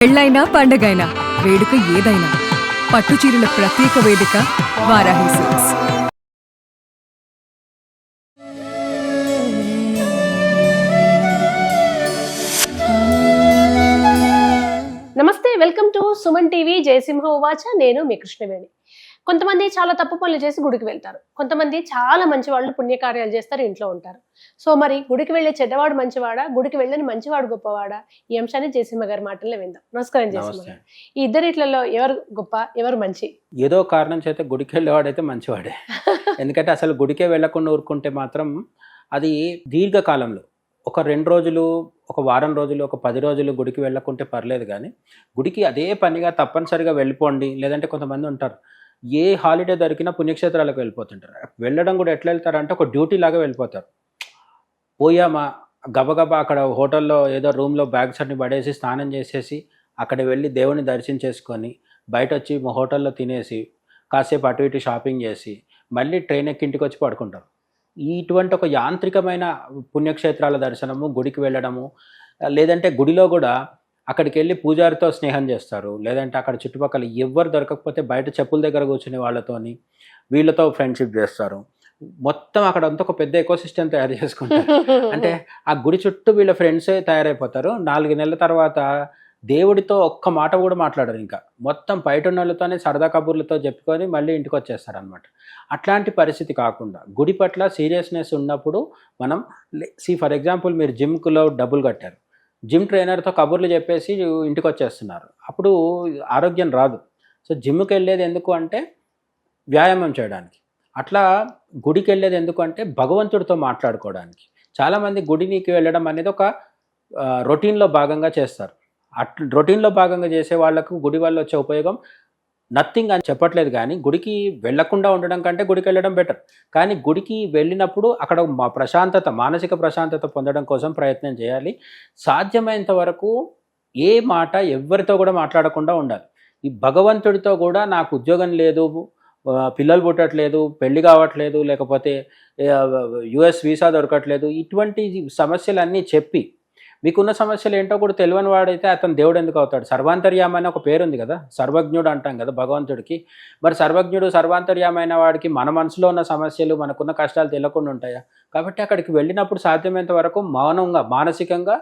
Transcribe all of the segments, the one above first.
పెళ్ళైనా పండగైనా వేడుక ఏదైనా పట్టుచీరల ప్రత్యేక వేదిక వారాహి సిల్క్స్. నమస్తే, welcome to Suman TV. Jayasimha ఉవాచ. నేను మీ కృష్ణవేణి. కొంతమంది చాలా తప్పు పనులు చేసి గుడికి వెళ్తారు. కొంతమంది చాలా మంచి వాళ్ళు పుణ్యకార్యాలు చేస్తారు, ఇంట్లో ఉంటారు. సో మరి గుడికి వెళ్ళే చెడ్డవాడు మంచివాడా, గుడికి వెళ్ళని మంచివాడు గొప్పవాడా? ఈ అంశాన్ని జయసింహ గారి మాటల్లో విందాం. నమస్కారం జయసింహ గారు. ఈ ఇద్దరిట్లలో ఎవరు గొప్ప, ఎవరు మంచి? ఏదో కారణం చేత గుడికి వెళ్ళేవాడైతే మంచివాడే. ఎందుకంటే అసలు గుడికే వెళ్ళకుండా ఊరుకుంటే మాత్రం అది దీర్ఘకాలంలో ఒక 2 రోజులు, ఒక వారం రోజులు, ఒక 10 రోజులు గుడికి వెళ్ళకుంటే పర్లేదు. కానీ గుడికి అదే పనిగా తప్పనిసరిగా వెళ్ళిపోండి. లేదంటే కొంతమంది ఉంటారు, ఏ హాలిడే దొరికినా పుణ్యక్షేత్రాలకు వెళ్ళిపోతుంటారు. వెళ్ళడం కూడా ఎట్లా వెళ్తారంటే ఒక డ్యూటీ లాగా వెళ్ళిపోతారు. పోయామా గబగబా అక్కడ హోటల్లో ఏదో రూమ్లో బ్యాగ్స్ అన్ని పడేసి స్నానం చేసేసి అక్కడ వెళ్ళి దేవుని దర్శించేసుకొని బయట వచ్చి హోటల్లో తినేసి కాసేపు అటు ఇటు షాపింగ్ చేసి మళ్ళీ ట్రైన్ ఎక్కి ఇంటికి వచ్చి పడుకుంటారు. ఇటువంటి ఒక యాంత్రికమైన పుణ్యక్షేత్రాల దర్శనము, గుడికి వెళ్ళడము, లేదంటే గుడిలో కూడా అక్కడికి వెళ్ళి పూజారితో స్నేహం చేస్తారు. లేదంటే అక్కడ చుట్టుపక్కల ఎవ్వరు దొరకకపోతే బయట చెప్పుల దగ్గర కూర్చునే వాళ్ళతోని వీళ్ళతో ఫ్రెండ్షిప్ చేస్తారు. మొత్తం అక్కడ అంతా ఒక పెద్ద ఎకోసిస్టమ్ తయారు చేసుకుంటారు. అంటే ఆ గుడి చుట్టూ వీళ్ళ ఫ్రెండ్సే తయారైపోతారు. 4 నెలల తర్వాత దేవుడితో ఒక్క మాట కూడా మాట్లాడరు. ఇంకా మొత్తం బయట ఉన్న వాళ్ళతోనే సరదా కబుర్లతో చెప్పుకొని మళ్ళీ ఇంటికి వచ్చేస్తారనమాట. అట్లాంటి పరిస్థితి కాకుండా గుడి పట్ల సీరియస్నెస్ ఉన్నప్పుడు మనం ఫర్ ఎగ్జాంపుల్ మీరు జిమ్లో డబ్బులు కట్టారు, జిమ్ ట్రైనర్తో కబుర్లు చెప్పేసి ఇంటికి వచ్చేస్తున్నారు. అప్పుడు ఆరోగ్యం రాదు. సో జిమ్కి వెళ్ళేది ఎందుకు అంటే వ్యాయామం చేయడానికి. అట్లా గుడికి వెళ్ళేది ఎందుకు అంటే భగవంతుడితో మాట్లాడుకోవడానికి. చాలామంది గుడికి వెళ్ళడం అనేది ఒక రొటీన్లో భాగంగా చేస్తారు. రొటీన్లో భాగంగా చేసే వాళ్ళకు గుడి వల్ల వచ్చే ఉపయోగం నథింగ్ అని చెప్పట్లేదు. కానీ గుడికి వెళ్లకుండా ఉండడం కంటే గుడికి వెళ్ళడం బెటర్. కానీ గుడికి వెళ్ళినప్పుడు అక్కడ ప్రశాంతత, మానసిక ప్రశాంతత పొందడం కోసం ప్రయత్నం చేయాలి. సాధ్యమైనంత వరకు ఏ మాట ఎవరితో కూడా మాట్లాడకుండా ఉండాలి. ఈ భగవంతుడితో కూడా నాకు ఉద్యోగం లేదు, పిల్లలు పుట్టట్లేదు, పెళ్లి కావట్లేదు, లేకపోతే యుఎస్ వీసా దొరకట్లేదు, ఇటువంటి సమస్యలన్నీ చెప్పి మీకున్న సమస్యలు ఏంటో కూడా తెలియని వాడైతే అతను దేవుడు ఎందుకు అవుతాడు? సర్వాంతర్యామ అని ఒక పేరు ఉంది కదా, సర్వజ్ఞుడు అంటాం కదా భగవంతుడికి. మరి సర్వజ్ఞుడు, సర్వాంతర్యామైన వాడికి మన మనసులో ఉన్న సమస్యలు, మనకున్న కష్టాలు తెలియకుండా ఉంటాయా? కాబట్టి అక్కడికి వెళ్ళినప్పుడు సాధ్యమైనంత వరకు మౌనంగా, మానసికంగా,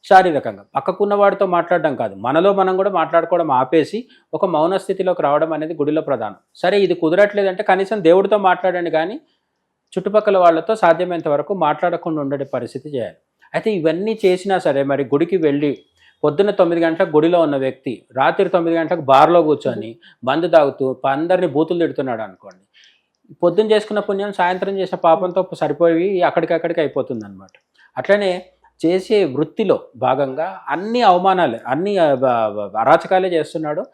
శారీరకంగా, పక్కకున్న వాడితో మాట్లాడడం కాదు, మనలో మనం కూడా మాట్లాడుకోవడం ఆపేసి ఒక మౌన స్థితిలోకి రావడం అనేది గుడిలో ప్రధానం. సరే ఇది కుదరట్లేదంటే కనీసం దేవుడితో మాట్లాడండి, కానీ చుట్టుపక్కల వాళ్ళతో సాధ్యమైనంత వరకు మాట్లాడకుండా ఉండే పరిస్థితి చేయాలి. అయితే ఇవన్నీ చేసినా సరే మరి గుడికి వెళ్ళి పొద్దున్న 9 గంటలకు గుడిలో ఉన్న వ్యక్తి రాత్రి 9 గంటలకు బార్లో కూర్చొని మందు తాగుతూ అందరినీ బూతులు తిడుతున్నాడు అనుకోండి, పొద్దున్న చేసుకున్న పుణ్యం సాయంత్రం చేసిన పాపంతో సరిపోయి అక్కడికక్కడికి అయిపోతుంది అనమాట. అట్లనే చేసే వృత్తిలో భాగంగా అన్ని అవమానాలే, అన్ని అరాచకాలే చేస్తున్నాడు.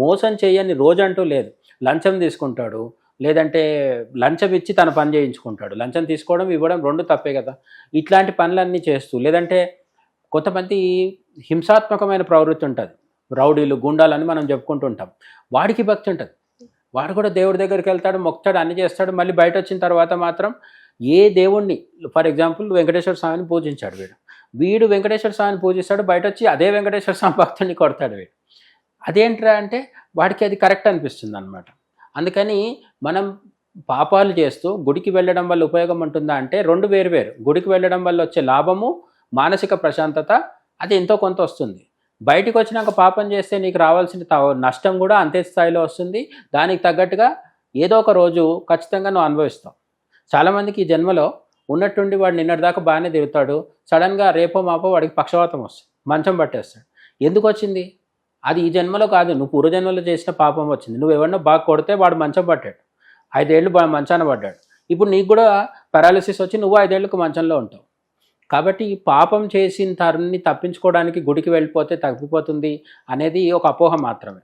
మోసం చేయని రోజంటూ లేదు. లంచం తీసుకుంటాడు, లేదంటే లంచం ఇచ్చి తన పని చేయించుకుంటాడు. లంచం తీసుకోవడం, ఇవ్వడం 2 తప్పే కదా. ఇట్లాంటి పనులన్నీ చేస్తూ, లేదంటే కొంతమంది హింసాత్మకమైన ప్రవృత్తి ఉంటుంది, రౌడీలు, గుండాలని మనం చెప్పుకుంటూ ఉంటాం. వాడికి భక్తి ఉంటుంది, వాడు కూడా దేవుడి దగ్గరికి వెళ్తాడు, మొక్కుతాడు, అన్ని చేస్తాడు. మళ్ళీ బయట వచ్చిన తర్వాత మాత్రం ఏ దేవుణ్ణి, ఫర్ ఎగ్జాంపుల్ వెంకటేశ్వర స్వామిని పూజించాడు వీడు వెంకటేశ్వర స్వామిని పూజిస్తాడు, బయట వచ్చి అదే వెంకటేశ్వర స్వామి భక్తుడిని కొడతాడు వీడు. అదేంట్రా అంటే వాడికి అది కరెక్ట్ అనిపిస్తుంది అనమాట. అందుకని మనం పాపాలు చేస్తూ గుడికి వెళ్ళడం వల్ల ఉపయోగం ఉంటుందా అంటే 2 వేరు. గుడికి వెళ్ళడం వల్ల వచ్చే లాభము, మానసిక ప్రశాంతత, అది ఎంతో కొంత వస్తుంది. బయటికి వచ్చినాక పాపం చేస్తే నీకు రావాల్సిన నష్టం కూడా అంతే స్థాయిలో వస్తుంది. దానికి తగ్గట్టుగా ఏదో ఒక రోజు ఖచ్చితంగా నువ్వు అనుభవిస్తావు. చాలామందికి ఈ జన్మలో ఉన్నట్టుండి వాడు నిన్నటిదాకా బాగానే తిరుగుతాడు, సడన్గా రేపో మాపో వాడికి పక్షవాతం వస్తుంది, మంచం పట్టేస్తాడు. ఎందుకు వచ్చింది? అది ఈ జన్మలో కాదు, నువ్వు పూర్వజన్మలో చేసిన పాపం వచ్చింది. నువ్వు ఎవరినో బాగా కొడితే వాడు మంచం పట్టాడు, 5 ఏళ్ళు మంచాన పడ్డాడు. ఇప్పుడు నీకు కూడా పారాలిసిస్ వచ్చి నువ్వు 5 ఏళ్ళకు మంచంలో ఉంటావు. కాబట్టి పాపం చేసిన తరుణ్ణి తప్పించుకోవడానికి గుడికి వెళ్ళిపోతే తగ్గిపోతుంది అనేది ఒక అపోహ మాత్రమే.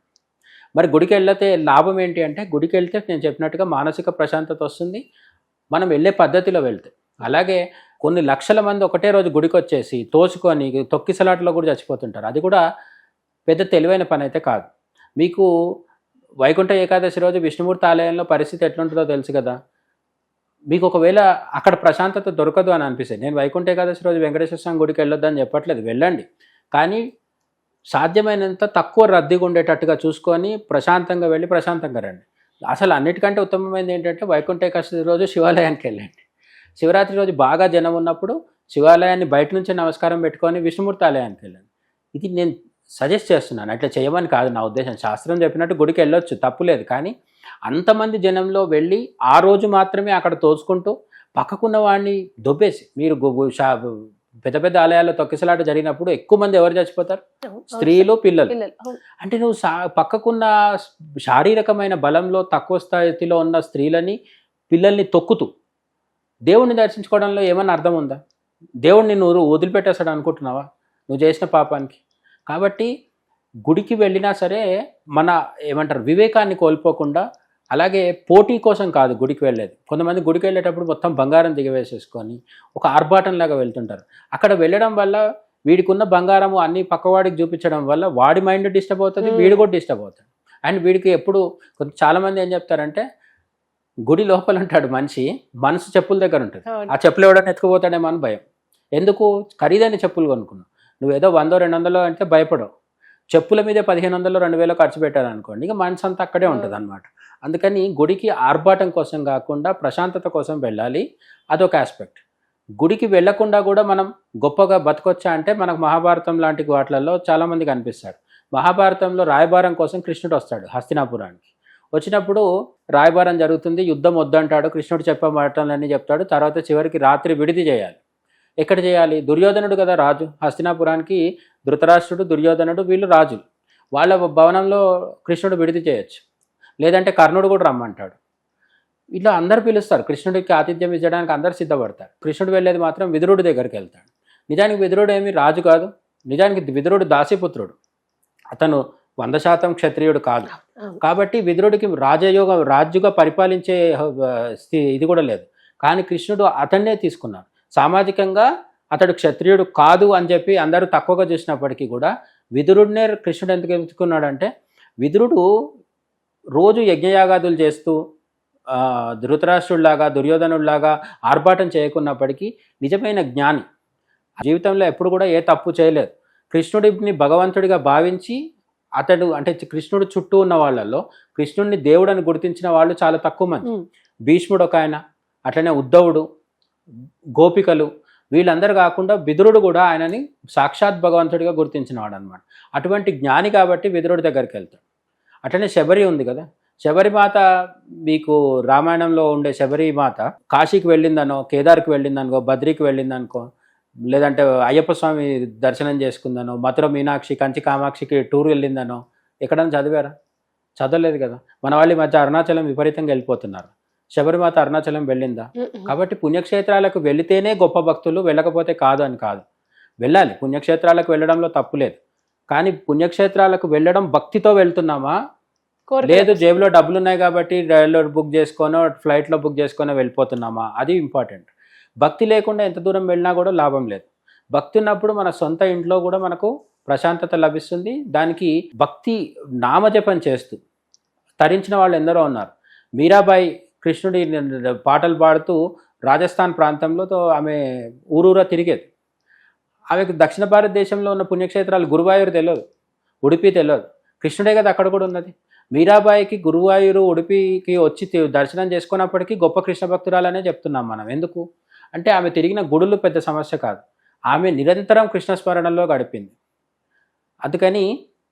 మరి గుడికి వెళ్తే లాభం ఏంటి అంటే, గుడికి వెళ్తే నేను చెప్పినట్టుగా మానసిక ప్రశాంతత వస్తుంది, మనం వెళ్ళే పద్ధతిలో వెళ్తే. అలాగే కొన్ని లక్షల మంది ఒకటే రోజు గుడికి వచ్చేసి తోసుకొని తొక్కిసలాటలో కూడా చచ్చిపోతుంటారు. అది కూడా పెద్ద తెలివైన పని అయితే కాదు. మీకు వైకుంఠ ఏకాదశి రోజు విష్ణుమూర్తి ఆలయంలో పరిస్థితి ఎట్లుంటుందో తెలుసు కదా. మీకు ఒకవేళ అక్కడ ప్రశాంతత దొరకదు అని అనిపిస్తుంది, నేను వైకుంఠ ఏకాదశి రోజు వెంకటేశ్వర స్వామి గుడికి వెళ్ళొద్దని చెప్పట్లేదు, వెళ్ళండి. కానీ సాధ్యమైనంత తక్కువ రద్దీగా ఉండేటట్టుగా చూసుకొని ప్రశాంతంగా వెళ్ళి ప్రశాంతంగా రండి. అసలు అన్నిటికంటే ఉత్తమమైనది ఏంటంటే వైకుంఠ ఏకాదశి రోజు శివాలయానికి వెళ్ళండి. శివరాత్రి రోజు బాగా జనం ఉన్నప్పుడు శివాలయాన్ని బయట నుంచి నమస్కారం పెట్టుకొని విష్ణుమూర్తి ఆలయానికి వెళ్ళండి. ఇది నేను సజెస్ట్ చేస్తున్నాను, అట్లా చేయమని కాదు నా ఉద్దేశం. శాస్త్రం చెప్పినట్టు గుడికి వెళ్ళొచ్చు, తప్పులేదు. కానీ అంతమంది జనంలో వెళ్ళి ఆ రోజు మాత్రమే అక్కడ తోచుకుంటూ పక్కకున్న వాడిని దొబ్బేసి మీరు పెద్ద పెద్ద ఆలయాల్లో తొక్కిసలాట జరిగినప్పుడు ఎక్కువ మంది ఎవరు చచ్చిపోతారు? స్త్రీలు, పిల్లలు. అంటే నువ్వు పక్కకున్న శారీరకమైన బలంలో తక్కువ స్థాయిలో ఉన్న స్త్రీలని, పిల్లల్ని తొక్కుతూ దేవుణ్ణి దర్శించుకోవడంలో ఏమన్నా అర్థం ఉందా? దేవుడిని నువ్వు వదిలిపెట్టేస్తాడు అనుకుంటున్నావా నువ్వు చేసిన పాపానికి? కాబట్టి గుడికి వెళ్ళినా సరే మన ఏమంటారు వివేకాన్ని కోల్పోకుండా, అలాగే పోటీ కోసం కాదు గుడికి వెళ్ళేది. కొంతమంది గుడికి వెళ్ళేటప్పుడు మొత్తం బంగారం దిగవేసేసుకొని ఒక ఆర్భాటంలాగా వెళ్తుంటారు. అక్కడ వెళ్ళడం వల్ల వీడికి ఉన్న బంగారము అన్ని పక్కవాడికి చూపించడం వల్ల వాడి మైండ్ డిస్టర్బ్ అవుతుంది, వీడు కూడా డిస్టర్బ్ అవుతాడు. అండ్ వీడికి ఎప్పుడు చాలామంది ఏం చెప్తారంటే గుడి లోపల ఉంటాడు మనిషి, మనసు చెప్పుల దగ్గర ఉంటుంది. ఆ చెప్పులు ఎవడన్నా ఎత్తుకుపోతాడేమో అని భయం. ఎందుకు? ఖరీదైన చెప్పులు కొనుక్కున్నావు, నువ్వేదో 100-200 అంటే భయపడవు. చెప్పుల మీదే 1500-2000 ఖర్చు పెట్టారు అనుకోండి, ఇక మనసు అంతా అక్కడే ఉంటుంది అనమాట. అందుకని గుడికి ఆర్భాటం కోసం కాకుండా ప్రశాంతత కోసం వెళ్ళాలి. అదొక ఆస్పెక్ట్. గుడికి వెళ్లకుండా కూడా మనం గొప్పగా బతకొచ్చా అంటే మనకు మహాభారతం లాంటి వాటిలలో చాలామంది కనిపిస్తాడు. మహాభారతంలో రాయబారం కోసం కృష్ణుడు వస్తాడు హస్తినాపురానికి. వచ్చినప్పుడు రాయబారం జరుగుతుంది, యుద్ధం వద్దంటాడు, కృష్ణుడు చెప్పే మాటలన్నీ చెప్తాడు. తర్వాత చివరికి రాత్రి విడిది చేయాలి. ఎక్కడ చేయాలి? దుర్యోధనుడు కదా రాజు, హస్తినాపురానికి ధృతరాష్ట్రుడు, దుర్యోధనుడు వీళ్ళు రాజులు. వాళ్ళ భవనంలో కృష్ణుడు విడిది చేయొచ్చు, లేదంటే కర్ణుడు కూడా రమ్మంటాడు. ఇట్లా అందరు పిలుస్తారు, కృష్ణుడికి ఆతిథ్యం ఇచ్చడానికి అందరు సిద్ధపడతారు. కృష్ణుడు వెళ్ళేది మాత్రం విదురుడి దగ్గరికి వెళ్తాడు. నిజానికి విదురుడు ఏమీ రాజు కాదు, నిజానికి విదురుడు దాసిపుత్రుడు, అతను 100% క్షత్రియుడు కాదు. కాబట్టి విదురుడికి రాజుగా పరిపాలించే ఇది కూడా లేదు. కానీ కృష్ణుడు అతన్నే తీసుకున్నాడు. సామాజికంగా అతడు క్షత్రియుడు కాదు అని చెప్పి అందరూ తక్కువగా చూసినప్పటికీ కూడా విదురుడినే కృష్ణుడు ఎందుకు ఎంచుకున్నాడంటే, విదురుడు రోజు యజ్ఞయాగాదులు చేస్తూ ధృతరాష్ట్రుడిలాగా, దుర్యోధనుడిలాగా ఆర్భాటం చేయకున్నప్పటికీ నిజమైన జ్ఞాని, జీవితంలో ఎప్పుడు కూడా ఏ తప్పు చేయలేదు. కృష్ణుడిని భగవంతుడిగా భావించి అతడు అంటే కృష్ణుడు చుట్టూ ఉన్న వాళ్ళల్లో కృష్ణుడిని దేవుడని గుర్తించిన వాళ్ళు చాలా తక్కువ మంది. భీష్ముడు ఒక ఆయన, అట్లనే ఉద్ధవుడు, గోపికలు, వీళ్ళందరూ కాకుండా విదురుడు కూడా ఆయనని సాక్షాత్ భగవంతుడిగా గుర్తించినవాడు అనమాట. అటువంటి జ్ఞాని కాబట్టి విదురుడి దగ్గరికి వెళ్తాడు. అట్లనే శబరి ఉంది కదా, శబరి మాత మీకు రామాయణంలో ఉండే శబరి మాత కాశీకి వెళ్ళిందనో, కేదార్కి వెళ్ళిందనుకో, బద్రీకి వెళ్ళిందనుకో, లేదంటే అయ్యప్ప స్వామి దర్శనం చేసుకుందనో, మధుర మీనాక్షి, కంచి కామాక్షికి టూర్ వెళ్ళిందనో ఎక్కడైనా చదివారా? చదవలేదు కదా. మన వాళ్ళు ఈ మధ్య అరుణాచలం విపరీతంగా వెళ్ళిపోతున్నారు. శబరిమాత అరుణాచలం వెళ్ళిందా? కాబట్టి పుణ్యక్షేత్రాలకు వెళితేనే గొప్ప భక్తులు, వెళ్ళకపోతే కాదు అని కాదు. వెళ్ళాలి, పుణ్యక్షేత్రాలకు వెళ్ళడంలో తప్పు లేదు. కానీ పుణ్యక్షేత్రాలకు వెళ్ళడం భక్తితో వెళ్తున్నామా, లేదు జేబులో డబ్బులు ఉన్నాయి కాబట్టి రైల్లో బుక్ చేసుకోనో ఫ్లైట్లో బుక్ చేసుకొని వెళ్ళిపోతున్నామా, అది ఇంపార్టెంట్. భక్తి లేకుండా ఎంత దూరం వెళ్ళినా కూడా లాభం లేదు. భక్తి ఉన్నప్పుడు మన సొంత ఇంట్లో కూడా మనకు ప్రశాంతత లభిస్తుంది. దానికి భక్తి నామజపం చేస్తూ తరించిన వాళ్ళు ఎందరో ఉన్నారు. మీరాబాయి కృష్ణుడి పాటలు పాడుతూ రాజస్థాన్ ప్రాంతంలో ఆమె ఊరూరా తిరిగేది. ఆమెకు దక్షిణ భారతదేశంలో ఉన్న పుణ్యక్షేత్రాలు గురువాయూరు తెలియదు, ఉడిపి తెలియదు, కృష్ణుడే కదా అక్కడ కూడా ఉన్నది. మీరాబాయికి గురువాయూరు, ఉడిపికి వచ్చి దర్శనం చేసుకున్నప్పటికీ గొప్ప కృష్ణ భక్తురాలనే చెప్తున్నాం మనం. ఎందుకు అంటే ఆమె తిరిగిన గుడులు పెద్ద సమస్య కాదు, ఆమె నిరంతరం కృష్ణస్మరణలో గడిపింది. అందుకని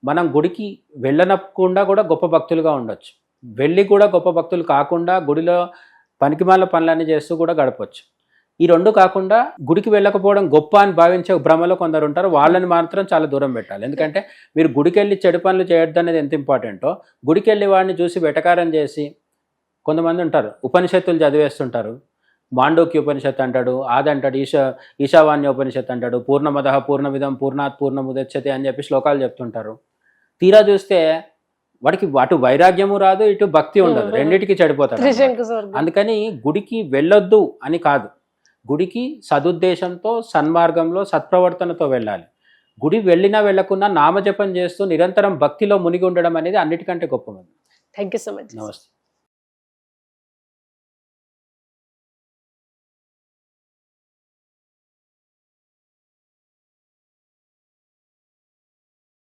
మనం గుడికి వెళ్ళనకుండా కూడా గొప్ప భక్తులుగా ఉండొచ్చు, వెళ్ళి కూడా గొప్ప భక్తులు కాకుండా గుడిలో పనికిమాల పనులన్నీ చేస్తూ కూడా గడపచ్చు. ఈ రెండు కాకుండా గుడికి వెళ్ళకపోవడం గొప్ప అని భావించే భ్రమలో కొందరు ఉంటారు, వాళ్ళని మాత్రం చాలా దూరం పెట్టాలి. ఎందుకంటే మీరు గుడికి వెళ్ళి చెడు పనులు చేయొద్దు అనేది ఎంత ఇంపార్టెంటో, గుడికి వెళ్ళి వాడిని చూసి వెటకారం చేసి కొంతమంది ఉంటారు, ఉపనిషత్తులు చదివేస్తుంటారు. మాండోక్య ఉపనిషత్తు అంటాడు, అదంటాడు, ఈశావాన్య ఉపనిషత్తు అంటాడు, పూర్ణమదః పూర్ణమిదం పూర్ణాత్ పూర్ణముదచ్యతే అని చెప్పి శ్లోకాలు చెప్తుంటారు. తీరా చూస్తే వాడికి అటు వైరాగ్యము రాదు, ఇటు భక్తి ఉండదు, రెండింటికి చెడిపోతాడు. అందుకని గుడికి వెళ్ళొద్దు అని కాదు, గుడికి సదుద్దేశంతో సన్మార్గంలో సత్ప్రవర్తనతో వెళ్ళాలి. గుడి వెళ్ళినా వెళ్ళకున్నా నామజపం చేస్తూ నిరంతరం భక్తిలో మునిగి ఉండడం అనేది అన్నిటికంటే గొప్పది. Thank you so much. నమస్తే.